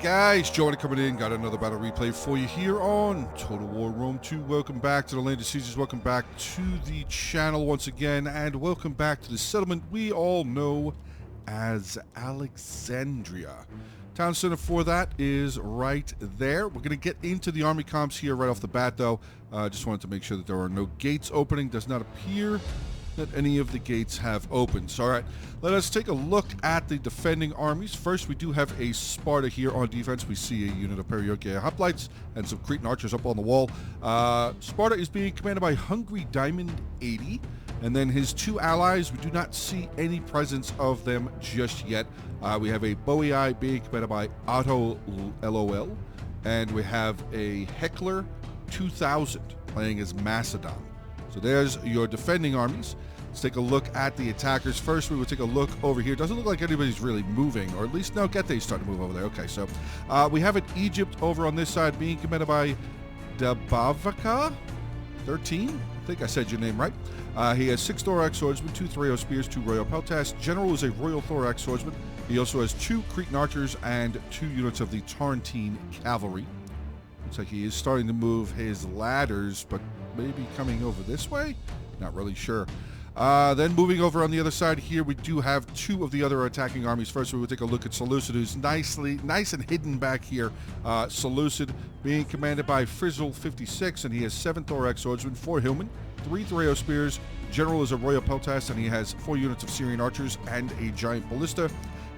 guys, Joanna coming in, got another battle replay for you here on Total War Rome 2. Welcome back to the Land of Sieges, welcome back to the channel once again, and welcome back to the settlement we all know as Alexandria. Town center for that is right there. We're going to get into the army comps here right off the bat though. Just wanted to make sure that there are no gates opening. Does not appear that any of the gates have opened. So, all right, let us take a look at the defending armies. First, we do have a Sparta here on defense. We see a unit of Periokia hoplites and some Cretan archers up on the wall. Sparta is being commanded by Hungry Diamond 80, and then his two allies, we do not see any presence of them just yet. We have a Boei being commanded by Otto LOL, and we have a Heckler 2000 playing as Macedon. So there's your defending armies. Let's take a look at the attackers. First, we will take a look over here. Doesn't look like anybody's really moving, or at least, no, Gete's starting to move over there. Okay, so we have an Egypt over on this side being commanded by Dabavaka 13. I think I said your name right. He has 6 thorax swordsmen, 2 Threo spears, 2 royal peltas. General is a royal thorax swordsman. He also has 2 Cretan archers and 2 units of the Tarentine cavalry. Looks like he is starting to move his ladders, but maybe coming over this way? Not really sure. Then moving over on the other side here, we do have 2 of the other attacking armies. First, we will take a look at Seleucid, who's nice and hidden back here. Seleucid being commanded by Frizzle 56, and he has 7 thorax swordsmen, 4 hillmen, 3 Threo spears. General is a royal peltas, and he has 4 units of Syrian archers and a giant ballista.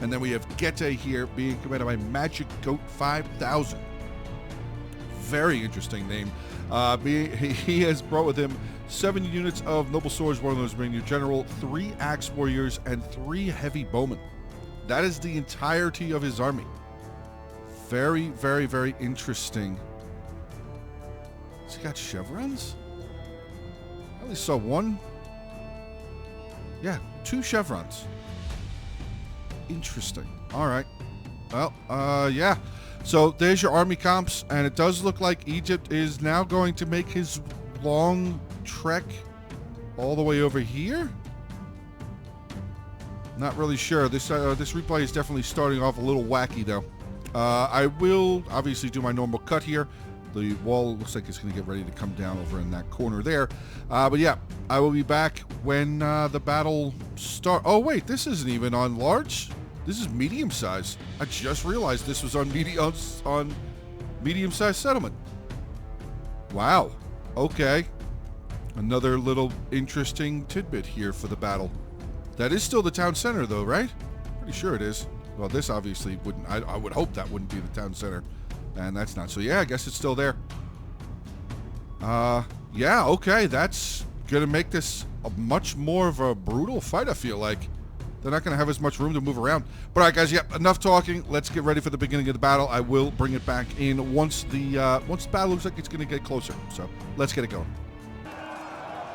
And then we have Gete here being commanded by Magic Goat 5000. Very interesting name. He has brought with him 7 units of noble swords warlords being your general, 3 axe warriors, and 3 heavy bowmen. That is the entirety of his army. Very, very, very interesting. Has he got chevrons? I only saw 1. Yeah, 2 chevrons. Interesting. All right. Well, yeah. So there's your army comps, and it does look like Egypt is now going to make his long trek all the way over here. Not really sure. This replay is definitely starting off a little wacky, though. I will obviously do my normal cut here. The wall looks like it's going to get ready to come down over in that corner there. But yeah, I will be back when the battle starts. Oh, wait, this isn't even on large. This is medium size. I just realized this was on medium-sized settlement. Wow. Okay. Another little interesting tidbit here for the battle. That is still the town center, though, right? Pretty sure it is. Well, this obviously wouldn't. I would hope that wouldn't be the town center, and that's not. So yeah, I guess it's still there. Yeah. Okay. That's gonna make this a much more of a brutal fight, I feel like. They're not going to have as much room to move around. But all right, guys, yep, enough talking. Let's get ready for the beginning of the battle. I will bring it back in once the battle looks like it's going to get closer. So let's get it going.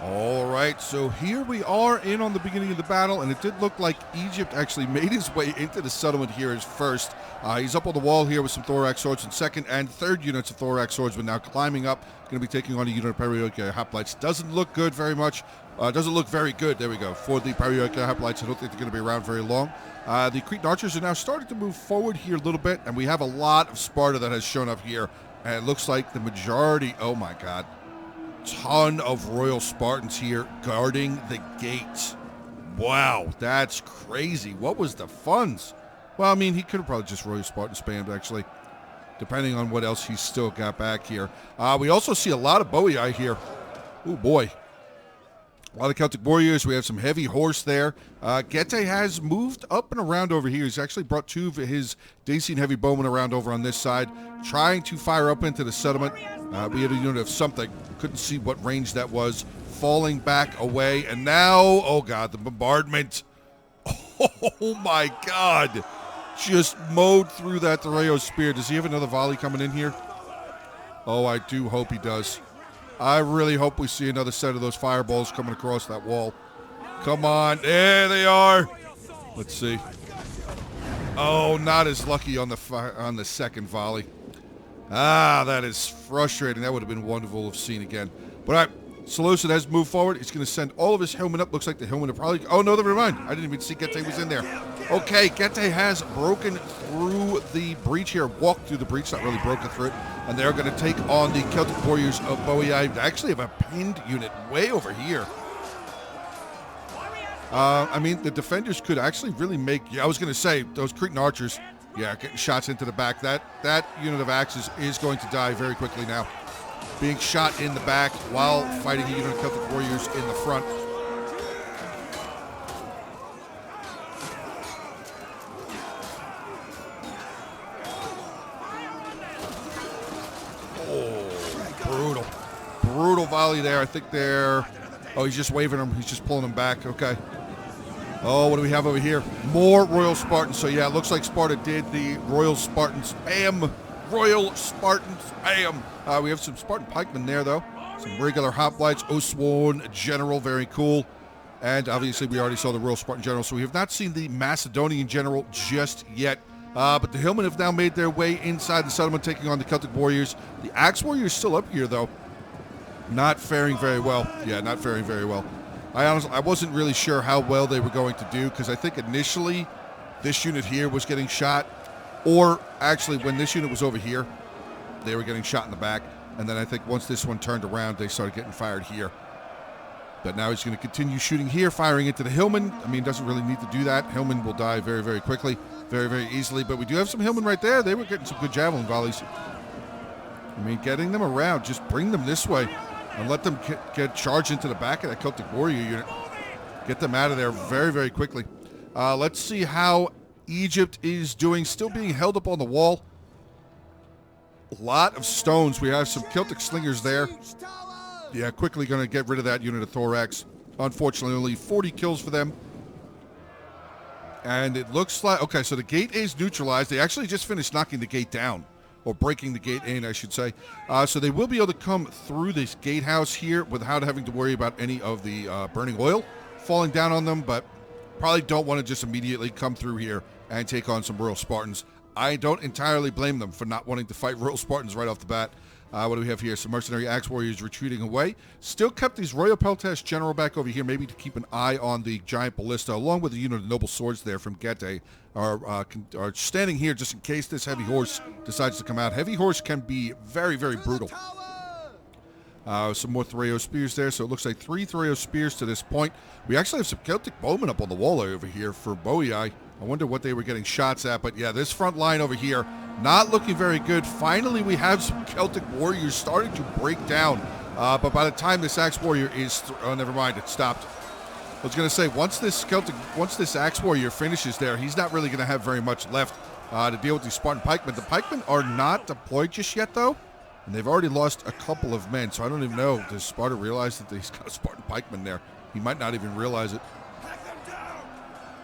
All right, so here we are in on the beginning of the battle, and it did look like Egypt actually made his way into the settlement here as first. He's up on the wall here with some thorax swordsmen, 2nd and 3rd units of thorax swordsmen now climbing up. Going to be taking on a unit of Periokia hoplites. Doesn't look good very much. Doesn't look very good, there we go, for the Periokia hoplites. I don't think they're going to be around very long. The Cretan archers are now starting to move forward here a little bit, and we have a lot of Sparta that has shown up here. And it looks like the majority, oh my god, ton of royal Spartans here guarding the gates. Wow, that's crazy. What was the funds? Well, I mean, he could have probably just royal Spartan spammed, actually, depending on what else he's still got back here. We also see a lot of Boei here. Oh boy. A lot of Celtic warriors. We have some heavy horse there. Gete has moved up and around over here. He's actually brought 2 of his Dacian heavy bowmen around over on this side, trying to fire up into the settlement. We had a unit of something. Couldn't see what range that was. Falling back away. And now, oh god, the bombardment. Oh my god. Just mowed through that Threo spear. Does he have another volley coming in here? Oh, I do hope he does. I really hope we see another set of those fireballs coming across that wall. Come on. There they are. Let's see. Oh, not as lucky on the 2nd volley. Ah, that is frustrating. That would have been wonderful to have seen again. But all right, Seleucid has moved forward. He's going to send all of his hillmen up. Looks like the hillmen are probably... Oh, no, never mind. I didn't even see Gete was in there. Okay, Gete has broken through the breach here, walked through the breach, not really broken through it, and they're going to take on the Celtic Warriors of Boei. They actually have a pinned unit way over here. I mean, the defenders could actually really make, I was going to say, those Cretan archers, getting shots into the back. That unit of axes is going to die very quickly now. Being shot in the back while fighting a unit of Celtic Warriors in the front. Brutal volley there. I think they're... Oh, he's just waving them. He's just pulling them back. Okay. Oh, what do we have over here? More Royal Spartans. So, yeah, it looks like Sparta did the Royal Spartans. Bam! Royal Spartans. Bam! We have some Spartan pikemen there, though. Some regular hoplites. Osworn General. Very cool. And, obviously, we already saw the Royal Spartan General. So, we have not seen the Macedonian General just yet. But the Hillmen have now made their way inside the settlement, taking on the Celtic Warriors. The Axe Warriors still up here, though. Not faring very well. Yeah, not faring very well. I wasn't really sure how well they were going to do, because I think initially this unit here was getting shot, or actually when this unit was over here, they were getting shot in the back, and then I think once this one turned around, they started getting fired here. But now he's going to continue shooting here, firing into the Hillmen. I mean, doesn't really need to do that. Hillmen will die very, very quickly, very, very easily, but we do have some Hillmen right there. They were getting some good javelin volleys. I mean, getting them around, just bring them this way. And let them get charged into the back of that Celtic Warrior unit. Get them out of there very, very quickly. Let's see how Egypt is doing. Still being held up on the wall. A lot of stones. We have some Celtic slingers there. Yeah, quickly going to get rid of that unit of thorax. Unfortunately, only 40 kills for them. And it looks like... Okay, so the gate is neutralized. They actually just finished knocking the gate down. Or breaking the gate in, I should say. So they will be able to come through this gatehouse here without having to worry about any of the burning oil falling down on them, but probably don't want to just immediately come through here and take on some Royal Spartans. I don't entirely blame them for not wanting to fight Royal Spartans right off the bat. What do we have here? Some mercenary axe warriors retreating away. Still kept these Royal Peltash General back over here, maybe to keep an eye on the giant ballista, along with the unit of noble swords there from Gete, are standing here just in case this heavy horse decides to come out. Heavy horse can be very, very brutal. Some more Threo spears there, so it looks like 3 Threo spears to this point. We actually have some Celtic bowmen up on the wall over here for Boei. I wonder what they were getting shots at, but yeah, this front line over here, not looking very good. Finally, we have some Celtic warriors starting to break down, but by the time this Axe Warrior is... oh, never mind, it stopped. I was going to say, once this Axe Warrior finishes there, he's not really going to have very much left to deal with these Spartan pikemen. The pikemen are not deployed just yet, though, and they've already lost a couple of men, so I don't even know. Does Sparta realize that he's got a Spartan pikeman there? He might not even realize it.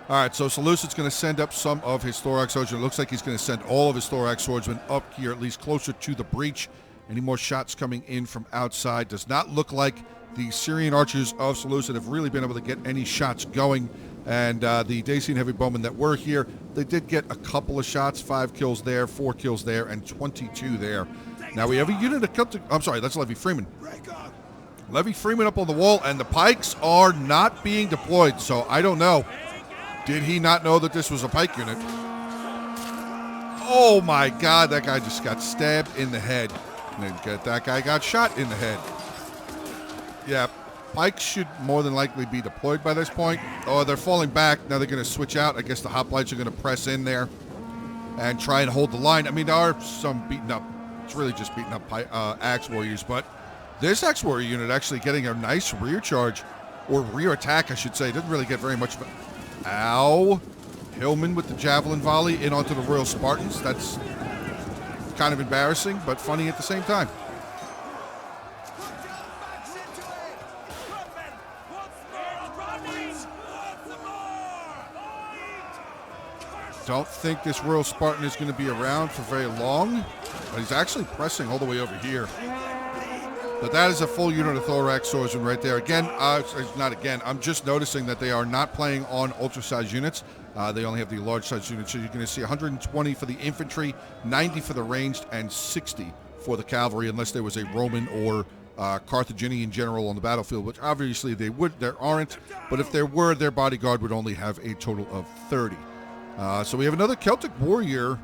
All right, so Seleucid's going to send up some of his thorax swordsmen. It looks like he's going to send all of his thorax swordsmen up here, at least closer to the breach. Any more shots coming in from outside? Does not look like the Syrian archers of Seleucid have really been able to get any shots going. And the Dacian heavy bowmen that were here, they did get a couple of shots. 5 kills there, 4 kills there, and 22 there. Now we have a unit of Celtic... I'm sorry, that's Levy Freeman. Levy Freeman up on the wall, and the pikes are not being deployed, so I don't know. Did he not know that this was a pike unit? Oh my God, that guy just got stabbed in the head. And that guy got shot in the head. Yeah, pikes should more than likely be deployed by this point. Oh, they're falling back. Now they're going to switch out. I guess the hoplites are going to press in there and try and hold the line. I mean, there are some beaten up, it's really just beaten up Axe Warriors, but this Axe Warrior unit actually getting a nice rear charge, or rear attack, I should say. Didn't really get very much of it. Ow. Hillman with the javelin volley in onto the Royal Spartans. That's kind of embarrassing, but funny at the same time. Don't think this Royal Spartan is going to be around for very long, but he's actually pressing all the way over here. But that is a full unit of thorax swordsmen right there. Again, not again, I'm just noticing that they are not playing on ultra-sized units. They only have the large-sized units. So you're going to see 120 for the infantry, 90 for the ranged, and 60 for the cavalry, unless there was a Roman or Carthaginian general on the battlefield, which obviously there aren't. But if there were, their bodyguard would only have a total of 30. So we have another Celtic warrior.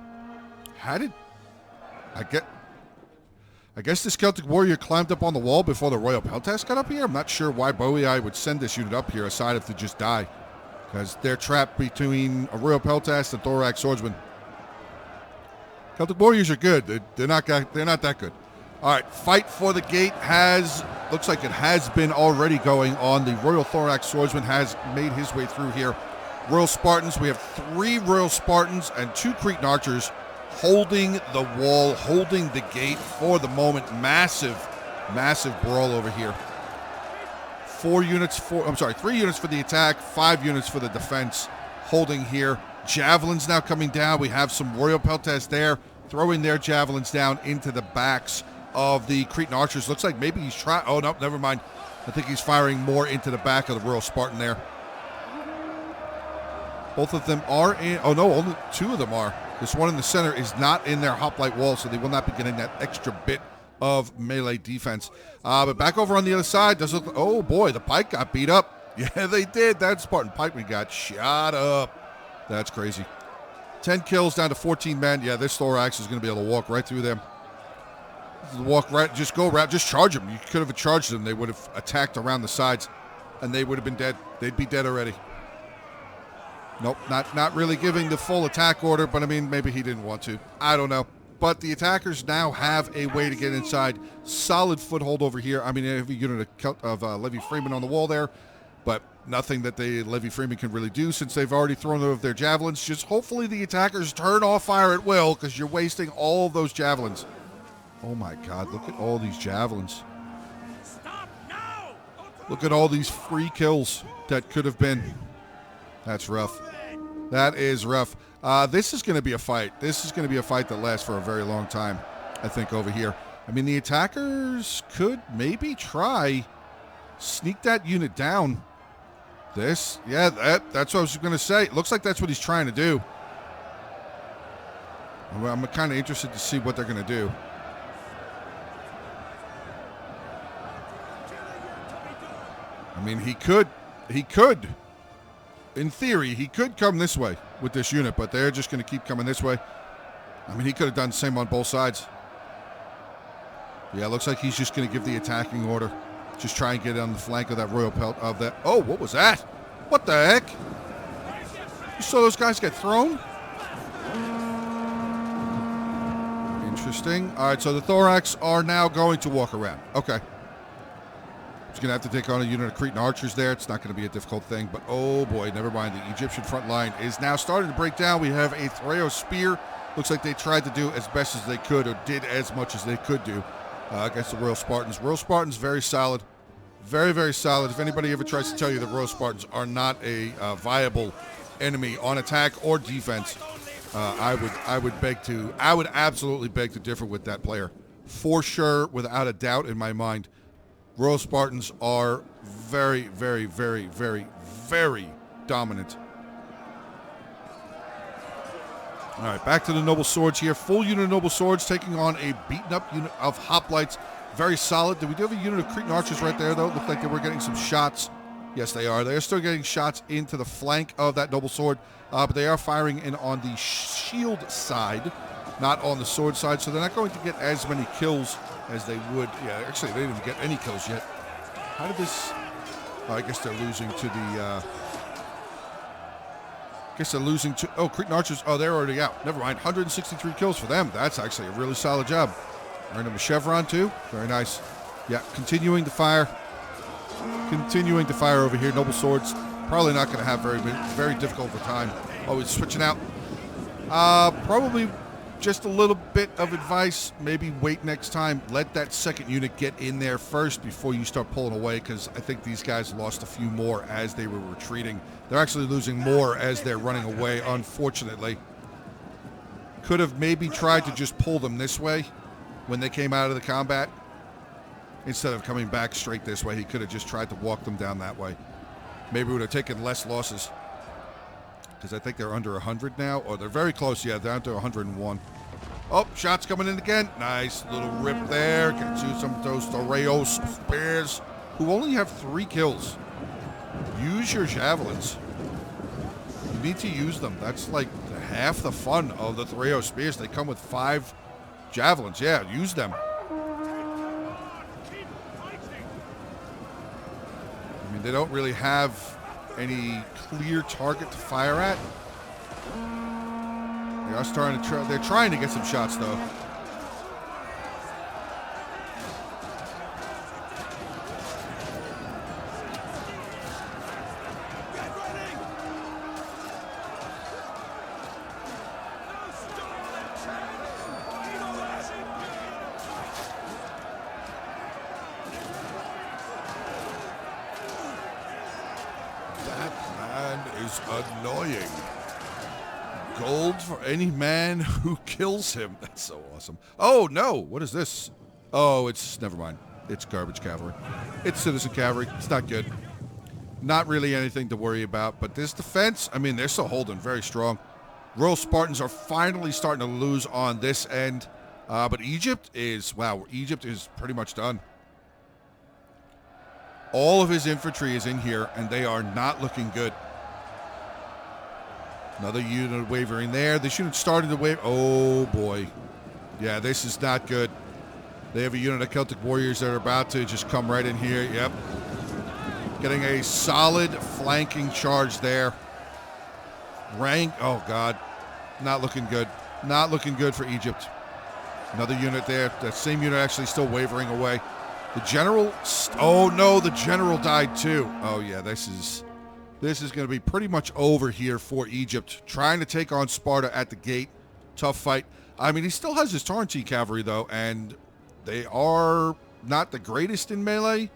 How did... I guess this Celtic warrior climbed up on the wall before the Royal Peltas got up here. I'm not sure why Boei would send this unit up here aside if to just die. Because they're trapped between a Royal Peltas and Thorax Swordsman. Celtic warriors are good. They're not that good. All right, fight for the gate looks like it has been already going on. The Royal Thorax Swordsman has made his way through here. Royal Spartans, we have 3 Royal Spartans and 2 Cretan archers holding the wall, holding the gate for the moment. Massive brawl over here. 3 units for the attack, 5 units for the defense, holding here. Javelins now coming down. We have some Royal Peltas there, throwing their javelins down into the backs of the Cretan archers. Looks like maybe he's trying. Oh, no, never mind. I think he's firing more into the back of the Royal Spartan there. Both of them are in. Oh, no, only 2 of them are. This one in the center is not in their hoplite wall, so they will not be getting that extra bit of melee defense. But back over on the other side, does look. Oh, boy, the pike got beat up. Yeah, they did. That Spartan pikeman got shot up. That's crazy. 10 kills down to 14 men. Yeah, this Thorax is going to be able to walk right through them. Just go around, just charge them. You could have charged them. They would have attacked around the sides, and they would have been dead. They'd be dead already. Nope, not really giving the full attack order, but I mean, maybe he didn't want to. I don't know. But the attackers now have a way to get inside. Solid foothold over here. I mean, they have a unit of Levy Freeman on the wall there, but nothing that Levy Freeman can really do since they've already thrown out their javelins. Just hopefully the attackers turn off fire at will, because you're wasting all of those javelins. Oh my God, look at all these javelins. Stop now! Look at all these free kills that could have been. That's rough. That is rough. This is going to be a fight. This is going to be a fight that lasts for a very long time, I think, over here. I mean, the attackers could maybe try sneak that unit down. That's what I was going to say. It looks like that's what he's trying to do. I'm kind of interested to see what they're going to do. I mean, he could. In theory, he could come this way with this unit, but they're just going to keep coming this way. I mean, he could have done the same on both sides. Yeah, it looks like he's just going to give the attacking order. Just try and get on the flank of that Royal Pelt of that. Oh, what was that? What the heck? You saw those guys get thrown? Interesting. All right, so the Thorax are now going to walk around. Okay. He's going to have to take on a unit of Cretan archers there. It's not going to be a difficult thing, but oh boy, never mind. The Egyptian front line is now starting to break down. We have a Threo spear. Looks like they tried to do as best as they could, or did as much as they could do against the Royal Spartans. Royal Spartans, very solid. Very, very solid. If anybody ever tries to tell you the Royal Spartans are not a viable enemy on attack or defense, I would absolutely beg to differ with that player. For sure, without a doubt in my mind. Royal Spartans are very, very, very, very, very dominant. All right, back to the Noble Swords here. Full unit of Noble Swords taking on a beaten-up unit of Hoplites. Very solid. We do have a unit of Cretan archers right there, though. Look like they were getting some shots. Yes, they are. They are still getting shots into the flank of that Noble Sword, but they are firing in on the shield side, not on the sword side, so they're not going to get as many kills as they would. Yeah, actually, they didn't even get any kills yet. How did this... Oh, I guess they're losing to the... Oh, Cretan archers. Oh, they're already out. Never mind. 163 kills for them. That's actually a really solid job. Earned them a chevron, too. Very nice. Yeah, continuing to fire. Continuing to fire over here. Noble Swords. Probably not going to have very difficult of a time. Oh, he's switching out. Probably... Just a little bit of advice, maybe wait next time. Let that second unit get in there first before you start pulling away, because I think these guys lost a few more as they were retreating. They're actually losing more as they're running away, unfortunately. Could have maybe tried to just pull them this way when they came out of the combat. Instead of coming back straight this way, he could have just tried to walk them down that way. Maybe would have taken less losses. Because I think they're under 100 now. Or they're very close. Yeah, down to 101. Oh, shots coming in again. Nice little rip there. Gets you some of those Threo spears, who only have 3 kills. Use your javelins. You need to use them. That's like half the fun of the Threo spears. They come with 5 javelins. Yeah, use them. I mean, they don't really have any clear target to fire at. They are starting to they're trying to get some shots, though. Annoying. Gold for any man who kills him. That's so awesome. Oh, no. What is this? Oh, it's... Never mind. It's garbage cavalry. It's citizen cavalry. It's not good. Not really anything to worry about. But this defense, I mean, they're still holding very strong. Royal Spartans are finally starting to lose on this end. But Egypt is... Wow, Egypt is pretty much done. All of his infantry is in here, and they are not looking good. Another unit wavering there. This unit started to wave. Oh, boy. Yeah, this is not good. They have a unit of Celtic warriors that are about to just come right in here. Yep. Getting a solid flanking charge there. Rank. Oh, God. Not looking good. Not looking good for Egypt. Another unit there. That same unit actually still wavering away. The general. Oh, no. The general died, too. Oh, yeah. This is going to be pretty much over here for Egypt. Trying to take on Sparta at the gate. Tough fight. I mean, he still has his Taurantine cavalry, though, and they are not the greatest in melee,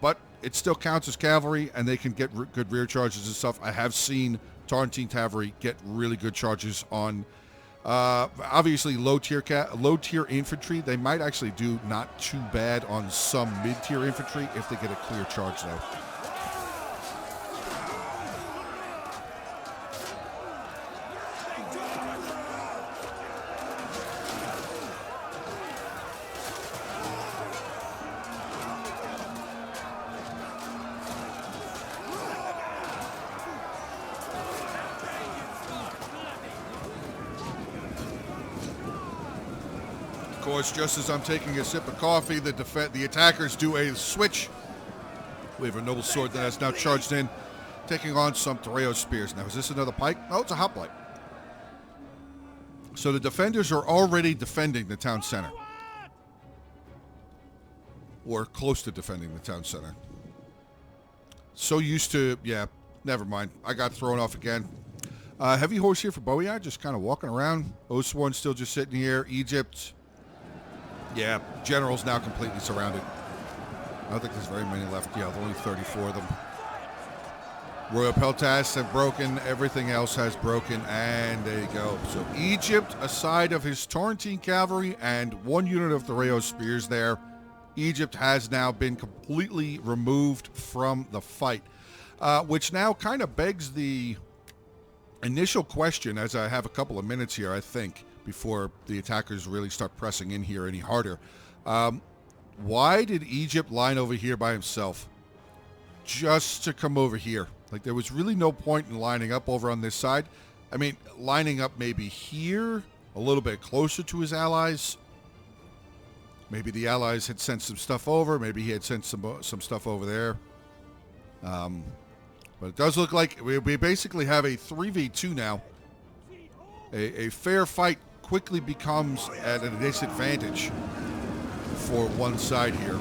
but it still counts as cavalry, and they can get good rear charges and stuff. I have seen Taurantine cavalry get really good charges on, obviously, low-tier infantry. They might actually do not too bad on some mid-tier infantry if they get a clear charge, though. Of course, just as I'm taking a sip of coffee, the attackers do a switch. We have a noble sword that has now charged in, taking on some Threo spears. Now, is this another pike? No, it's a hoplite. So the defenders are already defending the town center. Or close to defending the town center. So used to, yeah, never mind. I got thrown off again. Heavy horse here for Boeotia, just kind of walking around. Oswan still just sitting here. Egypt. Yeah, general's now completely surrounded. I don't think there's very many left. Yeah, there's only 34 of them. Royal Peltas have broken. Everything else has broken. And there you go. So Egypt, aside of his Taurantine cavalry and 1 unit of Threo spears there, Egypt has now been completely removed from the fight. Which now kind of begs the initial question, as I have a couple of minutes here, I think, before the attackers really start pressing in here any harder. Why did Egypt line over here by himself? Just to come over here. Like, there was really no point in lining up over on this side. I mean, lining up maybe here, a little bit closer to his allies. Maybe the allies had sent some stuff over. Maybe he had sent some stuff over there. But it does look like we basically have a 3v2 now. A fair fight quickly becomes at a disadvantage for one side here.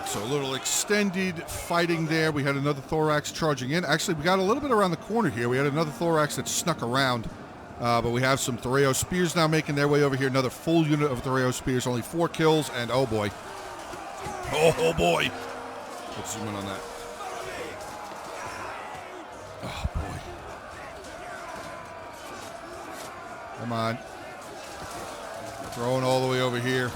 So a little extended fighting there. We had another thorax charging in. Actually, we got a little bit around the corner here. We had another thorax that snuck around. But we have some Thoreo Spears now making their way over here. Another full unit of Thoreo Spears. Only 4 kills, and oh boy. Oh boy. Let's zoom in on that. Oh boy. Come on. Throwing all the way over here.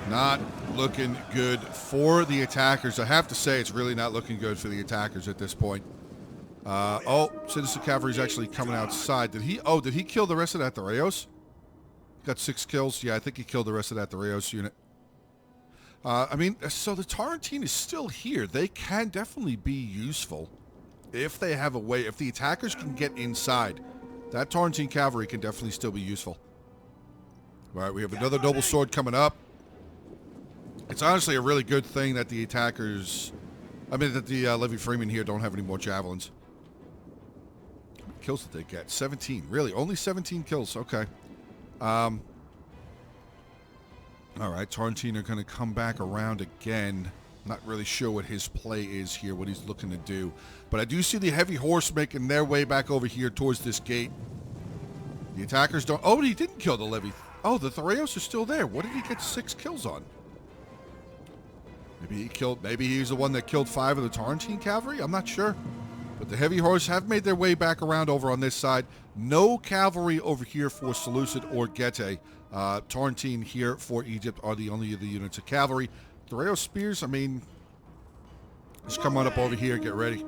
Not looking good for the attackers. I have to say it's really not looking good for the attackers at this point. Oh, Citizen Cavalry's actually coming outside. Did he kill the rest of that Thoreos? Got 6 kills. Yeah, I think he killed the rest of that Thoreos unit. I mean, so the Tarantine is still here. They can definitely be useful if they have a way. If the attackers can get inside, that Tarantine Cavalry can definitely still be useful. All right, we have another Noble Sword coming up. It's honestly a really good thing that the attackers, that the Levy Freeman here don't have any more javelins. How many kills did they get? 17. Really? Only 17 kills. Okay. All right. Tarantine are going to come back around again. Not really sure what his play is here, what he's looking to do. But I do see the heavy horse making their way back over here towards this gate. The attackers don't... Oh, he didn't kill the Levy. Oh, the Thoreos are still there. What did he get 6 kills on? Maybe he's the one that killed 5 of the Tarantine Cavalry? I'm not sure. But the heavy horse have made their way back around over on this side. No cavalry over here for Seleucid or Getae. Tarantine here for Egypt are the only of the units of cavalry. Thoreo Spears, just come on up over here, get ready.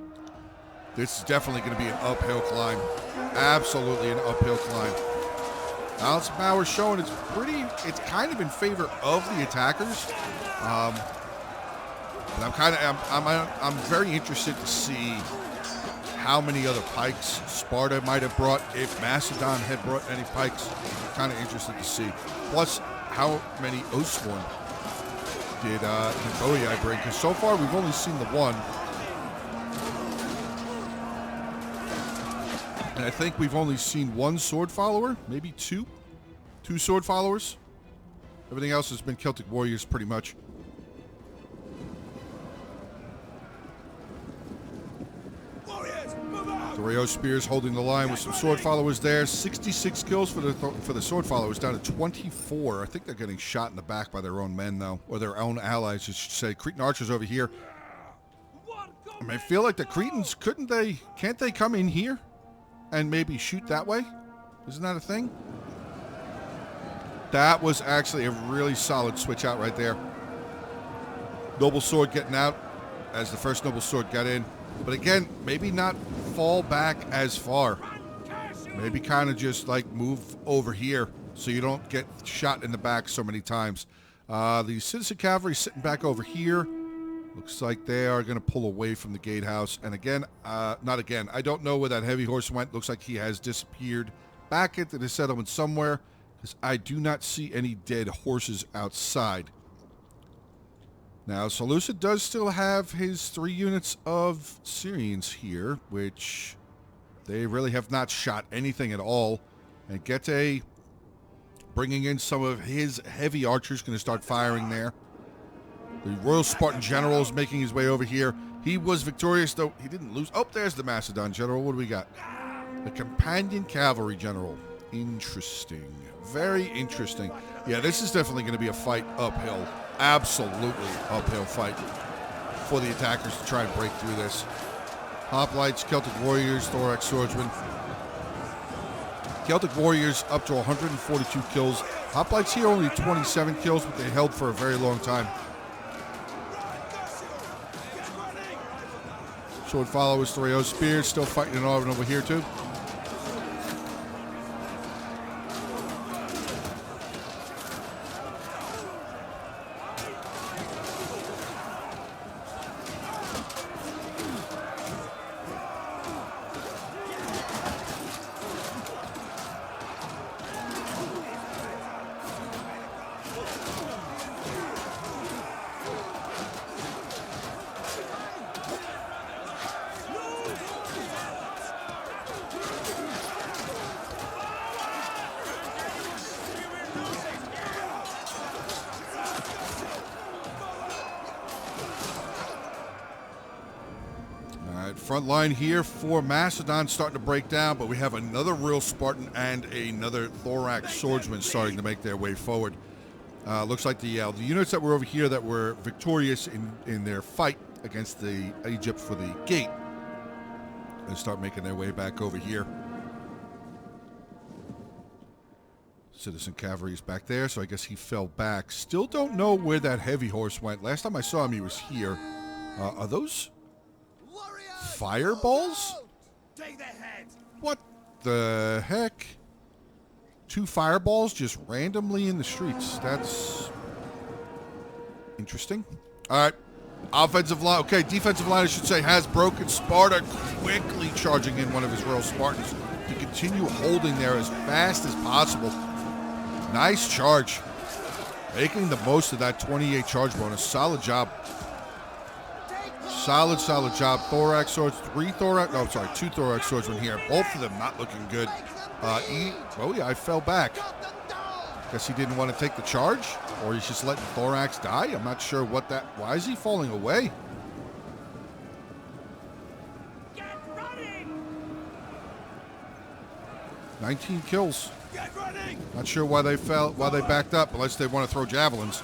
This is definitely going to be an uphill climb. Absolutely an uphill climb. Balance of power showing it's kind of in favor of the attackers. But I'm very interested to see how many other pikes Sparta might have brought, if Macedon had brought any pikes. I'm kind of interested to see. Plus, how many Oathsworn did Boii bring? Because so far we've only seen the one. And I think we've only seen 1 sword follower, maybe 2. 2 sword followers. Everything else has been Celtic warriors pretty much. Thoreo Spears holding the line with some sword followers there. 66 kills for the sword followers, down to 24. I think they're getting shot in the back by their own men, though. Or their own allies, I should say. Cretan archers over here. I feel like the Cretans, can't they come in here and maybe shoot that way? Isn't that a thing? That was actually a really solid switch out right there. Noble Sword getting out as the first Noble Sword got in. But again, maybe not fall back as far. Maybe kind of just like move over here so you don't get shot in the back so many times. The Citizen Cavalry sitting back over here. Looks like they are going to pull away from the gatehouse. And again, not again. I don't know where that heavy horse went. Looks like he has disappeared back into the settlement somewhere, because I do not see any dead horses outside. Now, Seleucid does still have his 3 units of Syrians here, which they really have not shot anything at all. And Getae bringing in some of his heavy archers, going to start firing there. The Royal Spartan General is making his way over here. He was victorious, though he didn't lose. Oh, there's the Macedon General. What do we got? The Companion Cavalry General. Interesting. Very interesting. Yeah, this is definitely going to be a fight uphill. Absolutely uphill fight for the attackers to try and break through this. Hoplites, Celtic Warriors, Thorax Swordsmen. Celtic Warriors up to 142 kills. Hoplites here only 27 kills, but they held for a very long time. Sword followers, Thoreo Spears, still fighting in Arvin over here too. front line here for Macedon starting to break down, but we have another real Spartan and another Thorax swordsman starting to make their way forward. Looks like the units that were over here that were victorious in their fight against the Egypt for the gate, they start making their way back over here. Citizen cavalry is back there, so I guess he fell back. Still don't know where that heavy horse went. Last time I saw him, he was here. Are those fireballs? Take the head. What the heck? 2 fireballs just randomly in the streets. That's interesting. All right. Offensive line. Okay, defensive line, I should say, has broken. Sparta quickly charging in one of his Royal Spartans to continue holding there as fast as possible. Nice charge. Making the most of that 28 charge bonus. Solid job. Solid job. Thorax swords. 2 Thorax swordsmen here. Both of them not looking good. Oh yeah, I fell back. Guess he didn't want to take the charge, or he's just letting Thorax die. I'm not sure what that. Why is he falling away? Get running. 19 kills. Get running. Not sure why they fell. Why they backed up, unless they want to throw javelins.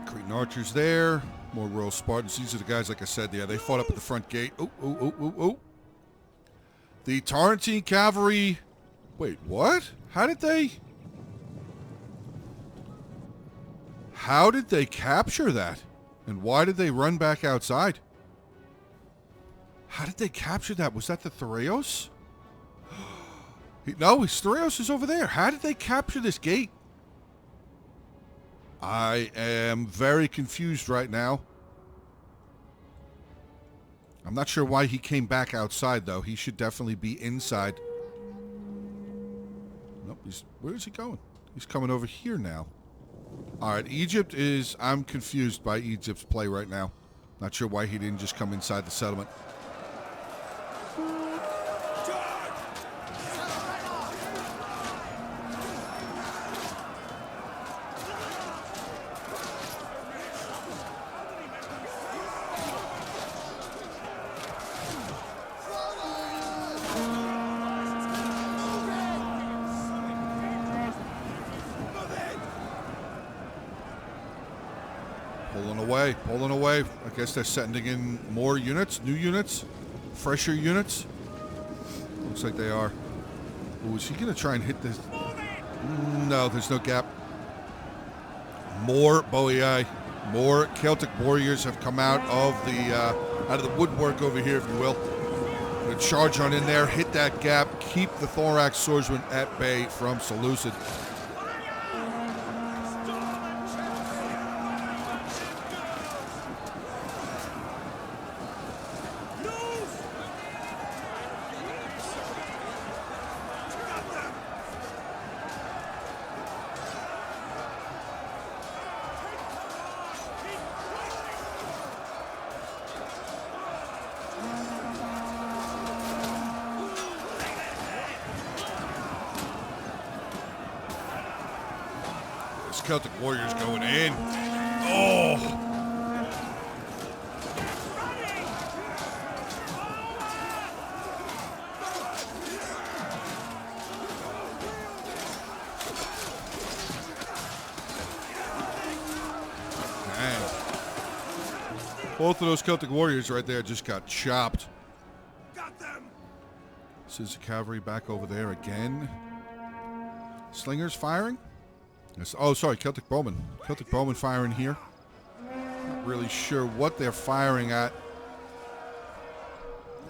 Cretan archers there. More Royal Spartans. These are the guys, like I said, yeah, they fought up at the front gate. Oh. The Tarentine cavalry. Wait, what? How did they capture that? And why did they run back outside? How did they capture that? Was that the Thoreos? No, Thoreos is over there. How did they capture this gate? I am very confused right now. I'm not sure why he came back outside, though. He should definitely be inside. Nope, where is he going? He's coming over here now. All right, Egypt is... I'm confused by Egypt's play right now. Not sure why he didn't just come inside the settlement. Pulling away. I guess they're sending in more units, new units, fresher units. Looks like they are. Ooh, is he going to try and hit this? No, there's no gap. More Boii. More Celtic warriors have come out of the woodwork over here, if you will. Gonna charge on in there, hit that gap, keep the Thorax swordsman at bay from Seleucid. Celtic warriors going in. Oh! Dang. Both of those Celtic warriors right there just got chopped. Got them. This is the cavalry back over there again. Slingers firing. Oh, sorry, Celtic bowmen. Celtic bowmen firing here. Not really sure what they're firing at.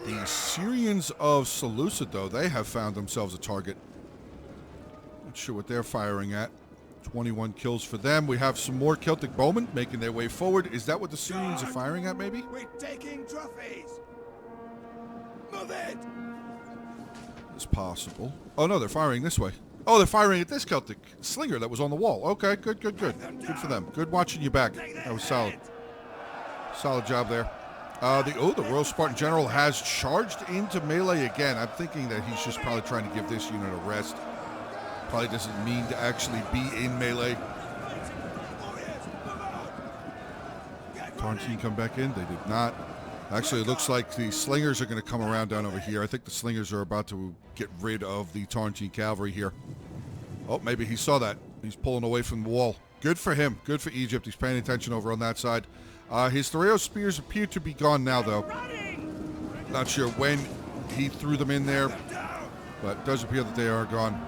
The Syrians of Seleucid, though, they have found themselves a target. Not sure what they're firing at. 21 kills for them. We have some more Celtic bowmen making their way forward. Is that what the Syrians are firing at, maybe? We're taking trophies. Move it. It's possible. Oh, no, they're firing this way. Oh, they're firing at this Celtic slinger that was on the wall. Okay, good. Good for them. Good watching you back. That was solid. Solid job there. The Royal Spartan General has charged into melee again. I'm thinking that he's just probably trying to give this unit a rest. Probably doesn't mean to actually be in melee. Tarantine come back in. They did not. Actually, it looks like the slingers are going to come around down over here. I think the slingers are about to get rid of the Tarantine cavalry here. Oh, maybe he saw that. He's pulling away from the wall. Good for him. Good for Egypt. He's paying attention over on that side. His Thoreo spears appear to be gone now, though. Not sure when he threw them in there, but it does appear that they are gone.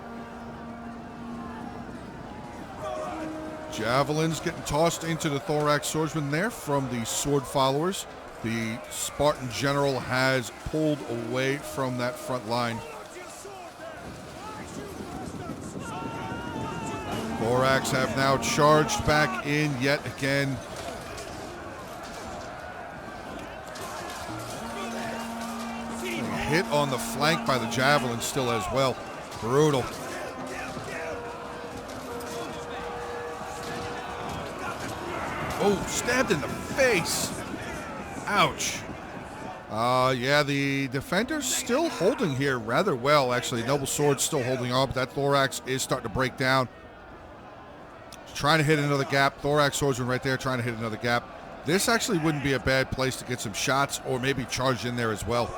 Javelins getting tossed into the thorax swordsman there from the sword followers. The Spartan general has pulled away from that front line. Thorax have now charged back in yet again. Hit on the flank by the javelin still as well. Brutal. Oh, stabbed in the face. Ouch. Yeah, the defender's still holding here rather well, actually. Noble Sword's still holding on, but that thorax is starting to break down. Trying to hit another gap. Thorax swordsman right there trying to hit another gap. This actually wouldn't be a bad place to get some shots or maybe charge in there as well.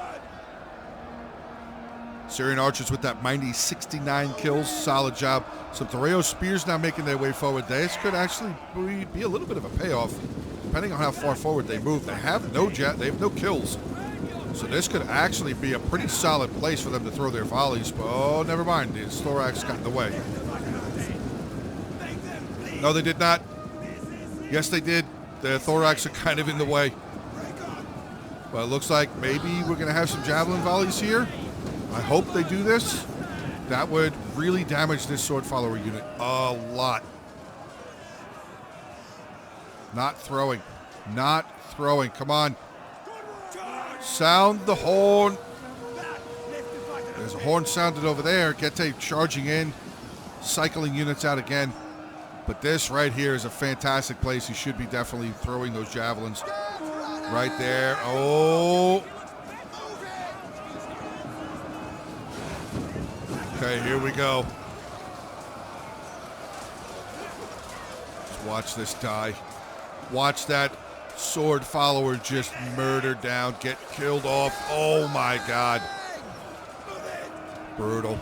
Syrian archers with that mighty 69 kills. Solid job. Some Thoreo spears now making their way forward. This could actually be a little bit of a payoff, depending on how far forward they move. They have no kills. So this could actually be a pretty solid place for them to throw their volleys. But, oh, never mind. The thorax got in the way. No, they did not. Yes, they did. The thorax are kind of in the way. Well, it looks like maybe we're going to have some javelin volleys here. I hope they do this. That would really damage this sword follower unit a lot. Not throwing. Not throwing. Come on. Sound the horn. There's a horn sounded over there. Gete charging in. Cycling units out again. But this right here is a fantastic place. He should be definitely throwing those javelins. Right there. Oh. Okay, here we go. Just watch this die. Watch that sword follower just murdered down, get killed off. Oh my God. Brutal.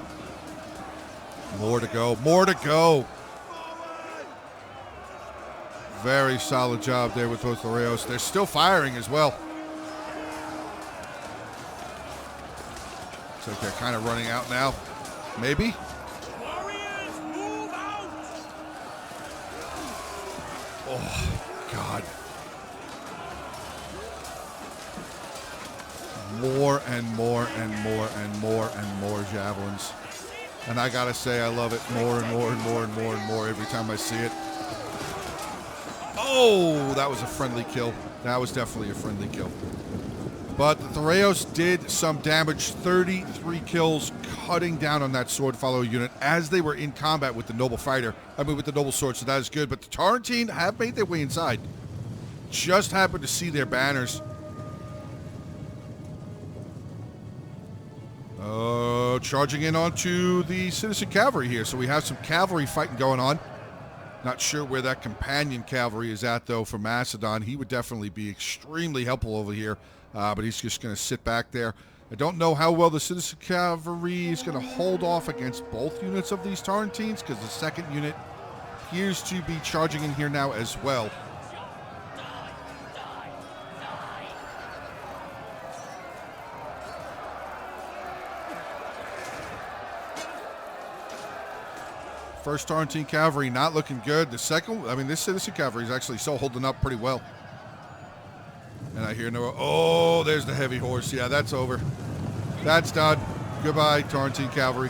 More to go. More to go. Very solid job there with those Thoreos. They're still firing as well. Looks like they're kind of running out now. Maybe. Warriors, move out! Oh, God. More and more and more and more and more javelins. And I gotta say, I love it more and more and more and more and more every time I see it. Oh, that was a friendly kill. That was definitely a friendly kill. But the Thoreos did some damage, 33 kills, cutting down on that sword follower unit as they were in combat with the noble fighter. With the noble sword, so that is good. But the Tarantine have made their way inside. Just happened to see their banners. Charging in onto the citizen cavalry here. So we have some cavalry fighting going on. Not sure where that companion cavalry is at, though, for Macedon. He would definitely be extremely helpful over here. But he's just going to sit back there. I don't know how well the citizen cavalry is going to hold off against both units of these Tarantines, because the second unit appears to be charging in here now as well. First Tarantine cavalry not looking good. The second, this citizen cavalry is actually still holding up pretty well. And I hear no, oh, there's the heavy horse. Yeah, that's over. That's done. Goodbye, Tarantine cavalry.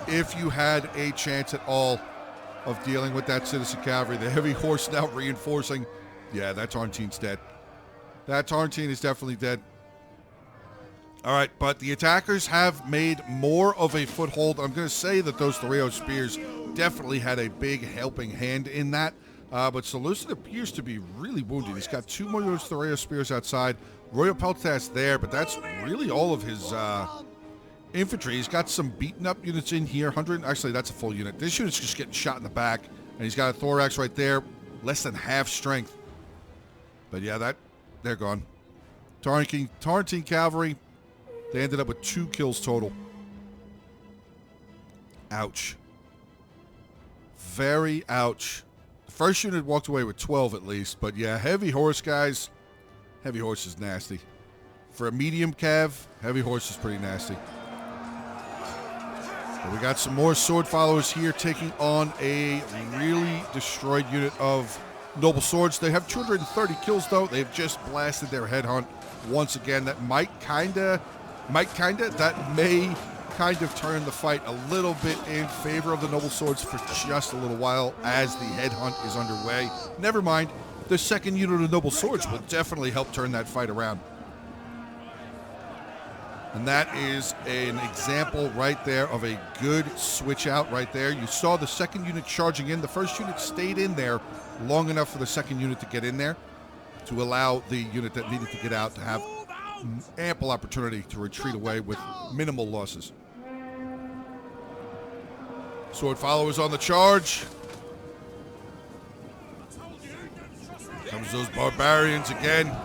If you had a chance at all of dealing with that citizen cavalry. The heavy horse now reinforcing. Yeah, that Tarntine's dead. That Tarntine is definitely dead. All right, but the attackers have made more of a foothold. I'm going to say that those Thoreo spears definitely had a big helping hand in that. But Seleucid appears to be really wounded. He's got 2 more of those Thoreo spears outside. Royal Peltas there, but that's really all of his infantry. He's got some beaten up units in here. 100, actually, that's a full unit. This unit's just getting shot in the back. And he's got a thorax right there. Less than half strength. But yeah, they're gone. Tarntine cavalry. They ended up with 2 kills total. Ouch. Very ouch. The first unit walked away with 12 at least. But yeah, heavy horse, guys. Heavy horse is nasty. For a medium cav, heavy horse is pretty nasty. But we got some more sword followers here taking on a really destroyed unit of noble swords. They have 230 kills though. They've just blasted their headhunt once again. That may kind of turn the fight a little bit in favor of the noble swords for just a little while as the headhunt is underway. Never mind, the second unit of noble swords will definitely help turn that fight around. And that is an example right there of a good switch out right there. You saw the second unit charging in. The first unit stayed in there long enough for the second unit to get in there to allow the unit that needed to get out to have ample opportunity to retreat away with minimal losses. Sword followers on the charge. Comes those barbarians again.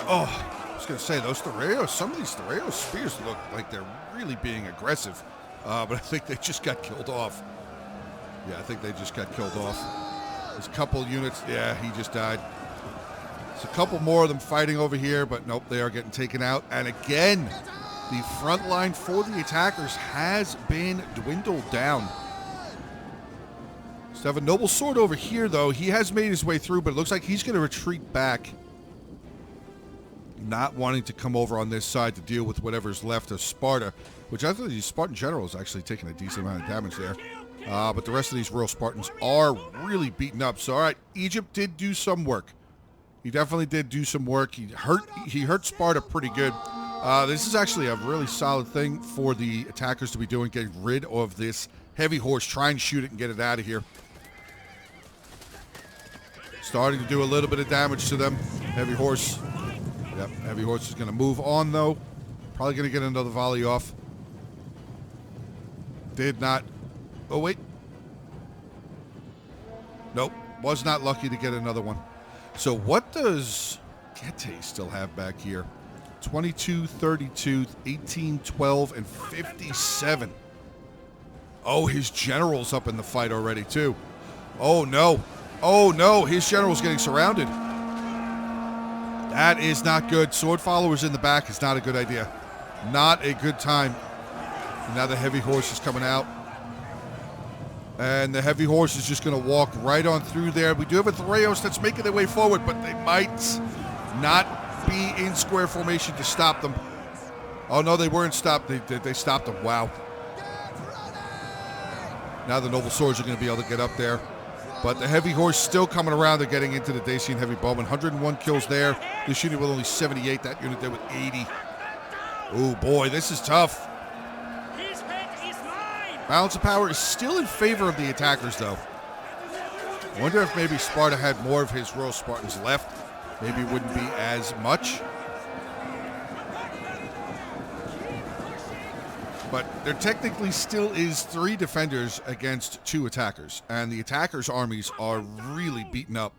Oh, I was going to say, those Thoreo, some of these Thoreo spears look like they're really being aggressive. But I think they just got killed off. Yeah, I think they just got killed off. There's a couple units. Yeah, he just died. There's a couple more of them fighting over here, but nope, they are getting taken out. And again, the front line for the attackers has been dwindled down. So have a noble sword over here, though. He has made his way through, but it looks like he's going to retreat back. Not wanting to come over on this side to deal with whatever's left of Sparta, which I thought the Spartan general is actually taking a decent amount of damage there. But the rest of these royal Spartans are really beaten up. So, all right, Egypt did do some work. He definitely did do some work. He hurt Sparta pretty good. This is actually a really solid thing for the attackers to be doing, getting rid of this heavy horse. Try and shoot it and get it out of here. Starting to do a little bit of damage to them. Heavy horse. Yep, heavy horse is going to move on, though. Probably going to get another volley off. Did not. Oh, wait. Nope. Was not lucky to get another one. So what does Gete still have back here? 22, 32, 18, 12, and 57. Oh, his general's up in the fight already, too. Oh, no. Oh, no. His general's getting surrounded. That is not good. Sword followers in the back is not a good idea. Not a good time. And now the heavy horse is coming out. And the heavy horse is just going to walk right on through there. We do have a Thoreos that's making their way forward, but they might not be in square formation to stop them. Oh, no, they weren't stopped. They stopped them. Wow. Now the noble swords are going to be able to get up there. But the heavy horse still coming around. They're getting into the Dacian heavy bowman. 101 kills there. This unit with only 78. That unit there with 80. Oh, boy, this is tough. Balance of power is still in favor of the attackers, though. I wonder if maybe Sparta had more of his Royal Spartans left. Maybe it wouldn't be as much. But there technically still is 3 defenders against 2 attackers. And the attackers' armies are really beaten up.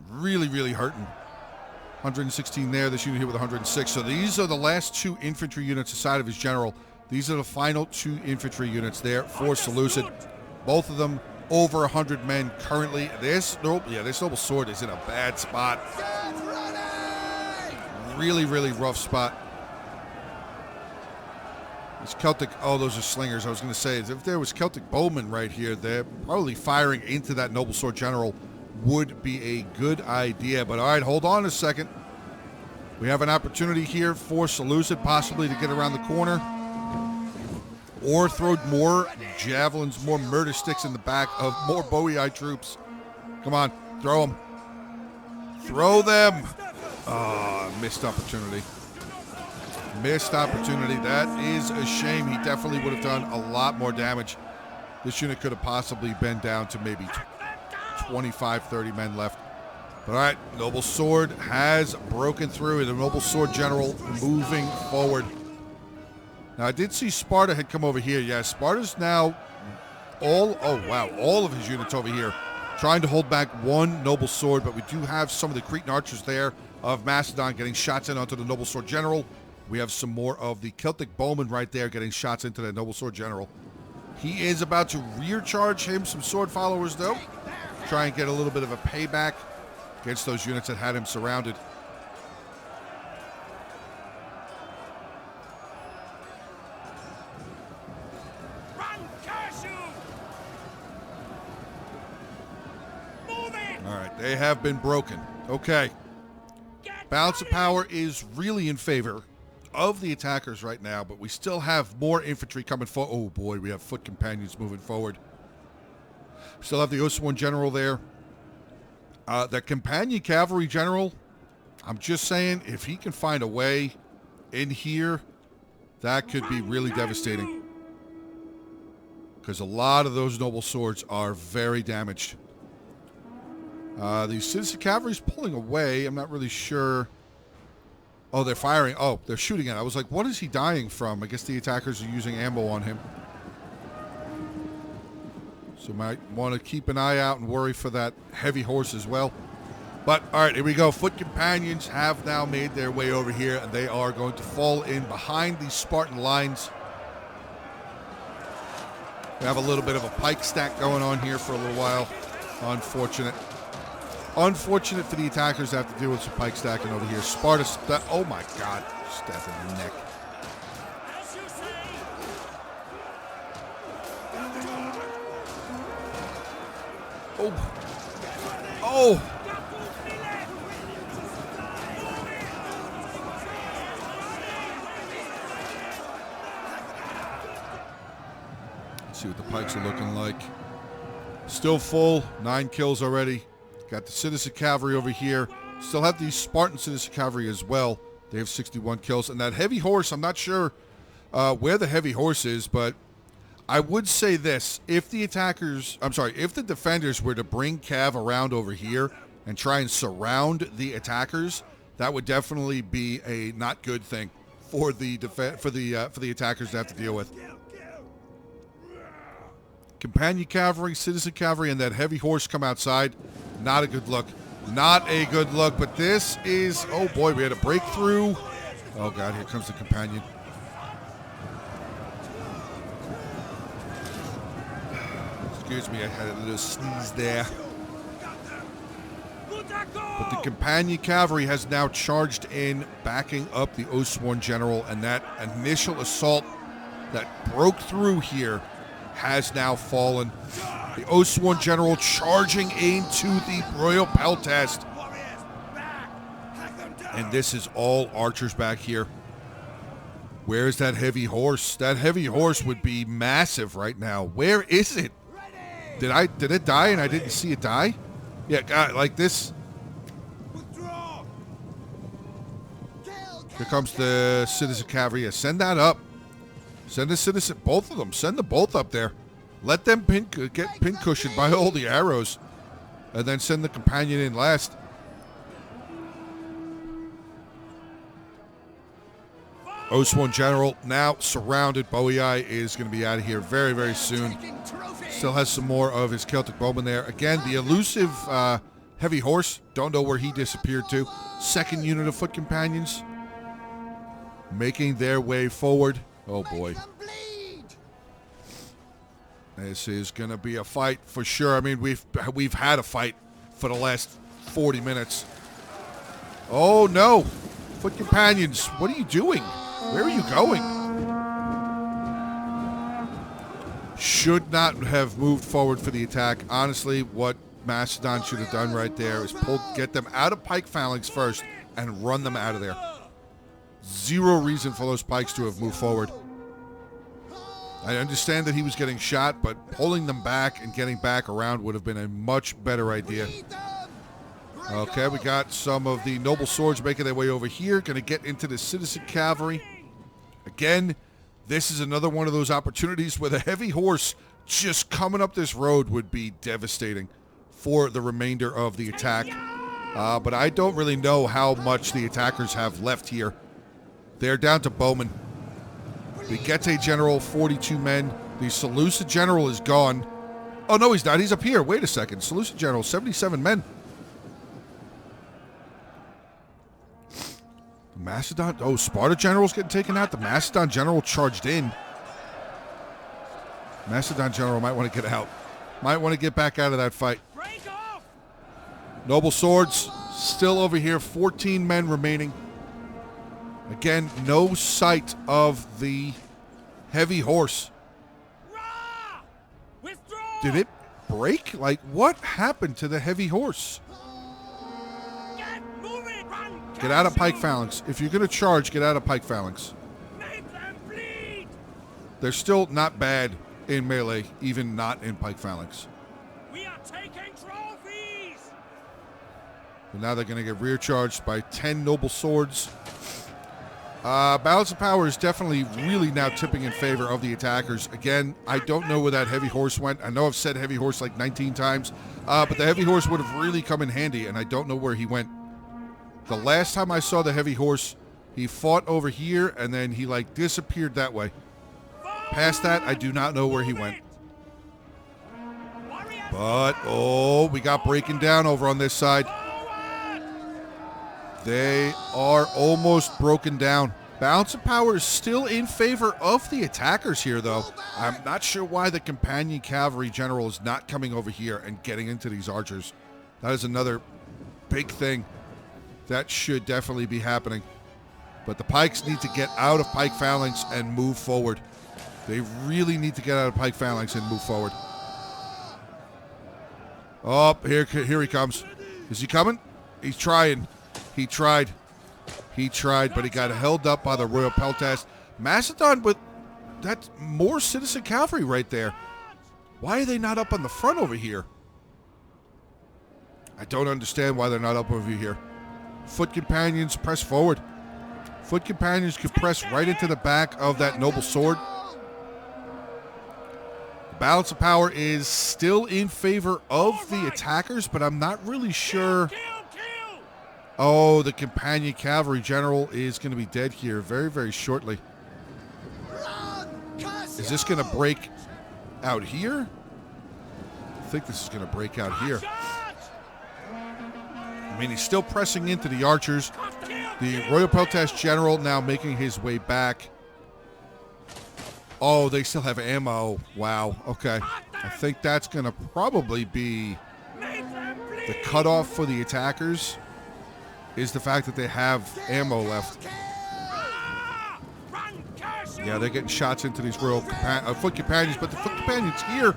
Really, really hurting. 116 there. This unit here with 106. So these are the last 2 infantry units aside of his general. These are the final 2 infantry units there for Seleucid. Both of them over 100 men currently. This noble sword is in a bad spot. Really, really rough spot. These Celtic, oh, those are slingers. I was going to say, if there was Celtic bowmen right here, they're probably firing into that noble sword general would be a good idea. But all right, hold on a second. We have an opportunity here for Seleucid possibly to get around the corner or throw more javelins, more murder sticks in the back of more Boii troops. Come on, throw them. Throw them. Missed opportunity. Missed opportunity. That is a shame. He definitely would have done a lot more damage. This unit could have possibly been down to maybe 25, 30 men left. But all right, Noble Sword has broken through. The Noble Sword General moving forward. Now, I did see Sparta had come over here. Yeah, Sparta's now all of his units over here trying to hold back one Noble Sword, but we do have some of the Cretan archers there of Macedon getting shots in onto the Noble Sword General. We have some more of the Celtic bowmen right there getting shots into the Noble Sword General. He is about to rear charge him some sword followers, though. Try and get a little bit of a payback against those units that had him surrounded. All right, they have been broken. Okay. Balance of power is really in favor of the attackers right now, but we still have more infantry coming forward. Oh boy, we have foot companions moving forward. Still have the Oswan general there. The companion cavalry general, I'm just saying, if he can find a way in here, that could be really devastating. Because a lot of those noble swords are very damaged. The citizen cavalry's pulling away. I'm not really sure. Oh, they're firing. Oh, they're shooting at it. I was like, what is he dying from? I guess the attackers are using ammo on him. So might want to keep an eye out and worry for that heavy horse as well. But, all right, here we go. Foot companions have now made their way over here, and they are going to fall in behind these Spartan lines. We have a little bit of a pike stack going on here for a little while. Unfortunate. Unfortunate for the attackers to have to deal with some pike stacking over here. Sparta, oh my God, staff in the neck. Oh. Oh. Let's see what the pikes are looking like. Still full, 9 kills already. Got the citizen cavalry over here. Still have the Spartan citizen cavalry as well. They have 61 kills. And that heavy horse, I'm not sure where the heavy horse is, but I would say this. If the if the defenders were to bring Cav around over here and try and surround the attackers, that would definitely be a not good thing for the attackers to have to deal with. Companion cavalry, citizen cavalry, and that heavy horse come outside. Not a good look. Not a good look. But this is, oh boy, we had a breakthrough. Oh God, here comes the companion. Excuse me, I had a little sneeze there. But the companion cavalry has now charged in, backing up the Oswan general, and that initial assault that broke through here has now fallen. The Oswan general charging into the Royal Peltast. And this is all archers back here. Where's that heavy horse? That heavy horse would be massive right now. Where is it? Did it die and I didn't see it die? Yeah, God, like this. Here comes the citizen cavalry. Yeah, send that up. Send the citizen, both of them. Send them both up there. Let them get pin cushioned by all the arrows. And then send the companion in last. Oswan general now surrounded. Boii is going to be out of here very, very soon. Still has some more of his Celtic bowmen there. Again, the elusive Heavy horse, don't know where he disappeared to. Second unit of foot companions making their way forward. Oh boy. This is going to be a fight for sure. I mean, we've had a fight for the last 40 minutes. Oh no. Foot companions, what are you doing? Where are you going? Should not have moved forward for the attack. Honestly, what Macedon should have done right there is get them out of pike phalanx first and run them out of there. Zero reason for those pikes to have moved forward. I understand that he was getting shot, but pulling them back and getting back around would have been a much better idea. Okay, we got some of the noble swords making their way over here. Going to get into the citizen cavalry. Again, this is another one of those opportunities where the heavy horse just coming up this road would be devastating for the remainder of the attack. But I don't really know how much the attackers have left here. They're down to bowmen. The Getae General, 42 men. The Seleucid General is gone. Oh, no, he's not. He's up here. Wait a second. Seleucid General, 77 men. The Macedon... Oh, Sparta General's getting taken out. The Macedon General charged in. Macedon General might want to get out. Might want to get back out of that fight. Noble swords still over here. 14 men remaining. Again, no sight of the heavy horse. Did it break? Like, what happened to the heavy horse? Get out of pike phalanx. If you're going to charge, get out of pike phalanx. They're still not bad in melee, even not in pike phalanx. We are taking trophies. But now they're going to get rear charged by 10 noble swords. Balance of power is definitely really now tipping in favor of the attackers. Again, I don't know where that heavy horse went. I know I've said heavy horse like 19 times, but the heavy horse would have really come in handy, and I don't know where he went. The last time I saw the heavy horse, he fought over here, and then he like disappeared that way. Past that, I do not know where he went. But, oh, we got breaking down over on this side. They are almost broken down. Balance of power is still in favor of the attackers here, though. I'm not sure why the companion cavalry general is not coming over here and getting into these archers. That is another big thing that should definitely be happening. But the pikes need to get out of pike phalanx and move forward. They really need to get out of pike phalanx and move forward. Oh, here he comes. Is he coming? He's trying. He tried, but he got held up by the Royal Peltas. Macedon with that more citizen cavalry right there. Why are they not up on the front over here? I don't understand why they're not up over here. Foot companions, press forward. Foot companions could press right into the back of that noble sword. The balance of power is still in favor of the attackers, but I'm not really sure. Oh, the companion cavalry general is going to be dead here very, very shortly. Is this going to break out here? I think this is going to break out here. I mean, he's still pressing into the archers. The Royal Peltas general now making his way back. Oh, they still have ammo. Wow. Okay. I think that's going to probably be the cutoff for the attackers. Is the fact that they have ammo left. Yeah, they're getting shots into these royal foot companions, but the foot companions here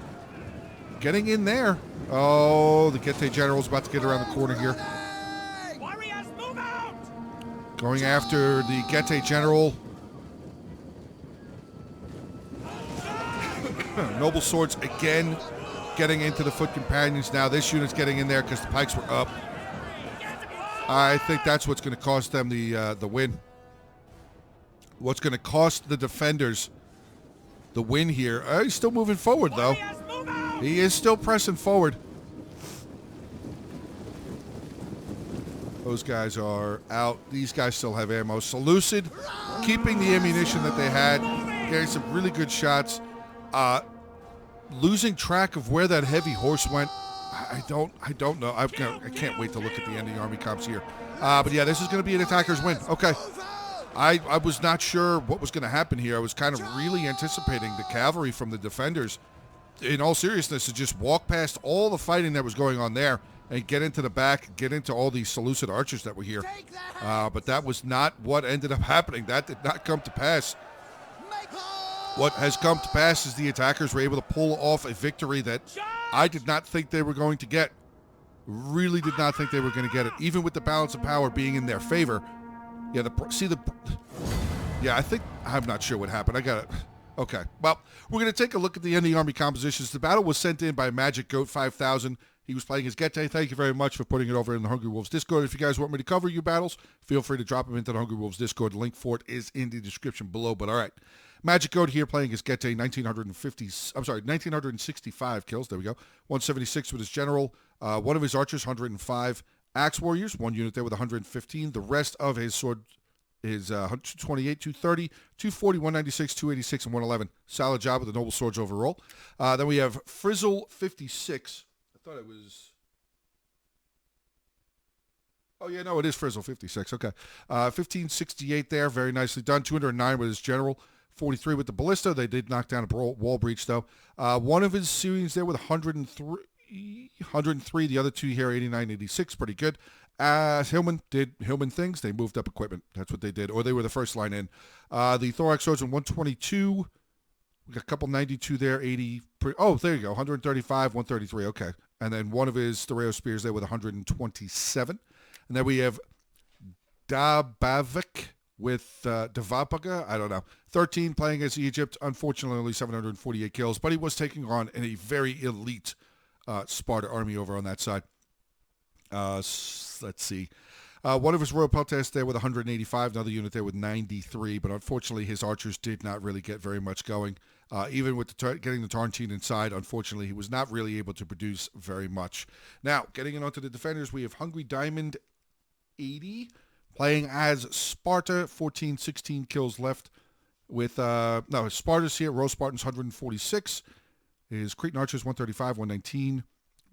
getting in there. Oh, the Getae General's about to get around the corner here. Going after the Getae General. Noble swords again getting into the foot companions. Now this unit's getting in there because the pikes were up. I think that's what's going to cost them the win. What's going to cost the defenders the win here. He's still moving forward, though. He is still pressing forward. Those guys are out. These guys still have ammo. Seleucid keeping the ammunition that they had. Getting some really good shots. Losing track of where that heavy horse went. I don't know. I can't wait to look at the ending army comps here. But yeah, this is going to be an attacker's win. Okay. I was not sure what was going to happen here. I was kind of really anticipating the cavalry from the defenders, in all seriousness, to just walk past all the fighting that was going on there and get into the back, get into all these Seleucid archers that were here. But that was not what ended up happening. That did not come to pass. What has come to pass is the attackers were able to pull off a victory that I did not think they were going to get. Really did not think they were going to get it, even with the balance of power being in their favor. Yeah, I think, I'm not sure what happened. I got it. Okay, well, we're going to take a look at the ending army compositions. The battle was sent in by Magic Goat 5000. He was playing as Gete. Thank you very much for putting it over in the Hungry Wolves Discord. If you guys want me to cover your battles, feel free to drop them into the Hungry Wolves Discord. The link for it is in the description below. But all right, Magic Goat here playing as Gete, 1965 kills. There we go. 176 with his general. One of his archers, 105. Axe Warriors, one unit there with 115. The rest of his sword is 228, 230, 240, 196, 286, and 111. Solid job with the Noble Swords overall. Then we have Frizzle 56. I thought it was... Oh, yeah, no, it is Frizzle 56. Okay. 1568 there. Very nicely done. 209 with his general. 43 with the Ballista. They did knock down a wall breach, though. One of his series there with 103. The other two here, 89, 86. Pretty good. Hillman did Hillman things. They moved up equipment. That's what they did. Or they were the first line in. The Thorax Swords in 122. We got a couple 92 there, 80. Oh, there you go. 135, 133. Okay. And then one of his Thoreo Spears there with 127. And then we have Dabavik with Davapaga. I don't know. 13 playing as Egypt. Unfortunately, only 748 kills. But he was taking on a very elite Sparta army over on that side. Let's see. One of his Royal Peltas there with 185, another unit there with 93, but unfortunately his archers did not really get very much going. Even with getting the Tarantine inside, unfortunately he was not really able to produce very much. Now, getting in onto the defenders, we have Hungry Diamond 80, playing as Sparta, 14, 16 kills left with, Sparta's here, Royal Spartans 146, his Cretan Archers 135, 119,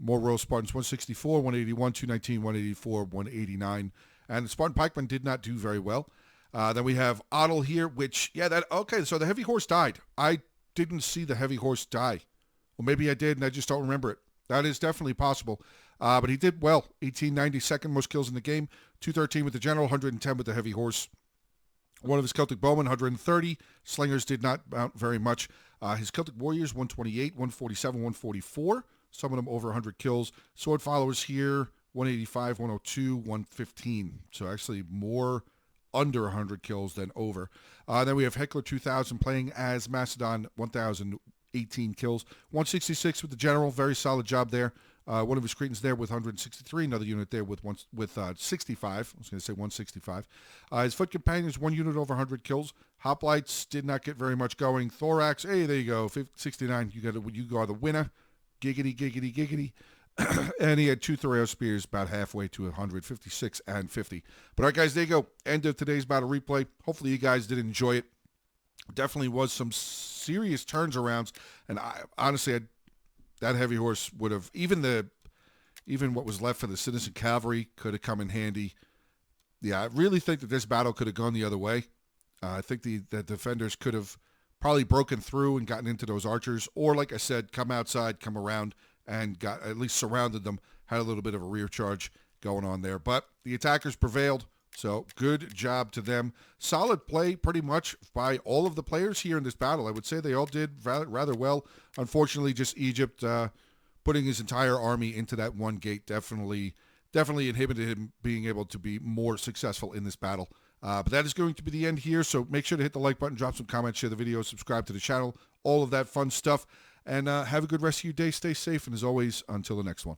more Royal Spartans 164, 181, 219, 184, 189. And the Spartan Pikemen did not do very well. Then we have Otto here, which, so the heavy horse died. I didn't see the heavy horse die. Well, maybe I did, and I just don't remember it. That is definitely possible. But he did well. 1890, second most kills in the game. 213 with the general, 110 with the heavy horse. One of his Celtic bowmen, 130. Slingers did not mount very much. His Celtic warriors, 128, 147, 144. Some of them over 100 kills. Sword followers here, 185, 102, 115. So actually more under 100 kills than over. Then we have Heckler 2000 playing as Macedon, 1,018 kills. 166 with the general. Very solid job there. One of his Cretans there with 163. Another unit there with 65. I was going to say 165. His foot companions, one unit over 100 kills. Hoplites did not get very much going. Thorax, hey, there you go. 69. You are the winner. Giggity, giggity, giggity. And he had two Thoreo Spears about halfway to 100, 56 and 50. But all right, guys, there you go. End of today's battle replay. Hopefully you guys did enjoy it. Definitely was some serious turns arounds. And honestly, that heavy horse would have, even what was left for the citizen cavalry could have come in handy. Yeah, I really think that this battle could have gone the other way. I think the defenders could have probably broken through and gotten into those archers, or like I said, come outside, come around, and got at least surrounded them, had a little bit of a rear charge going on there. But the attackers prevailed, so good job to them. Solid play pretty much by all of the players here in this battle. I would say they all did rather well. Unfortunately, just Egypt putting his entire army into that one gate definitely inhibited him being able to be more successful in this battle. But that is going to be the end here, so make sure to hit the like button, drop some comments, share the video, subscribe to the channel, all of that fun stuff. And have a good rest of your day. Stay safe, and as always, until the next one.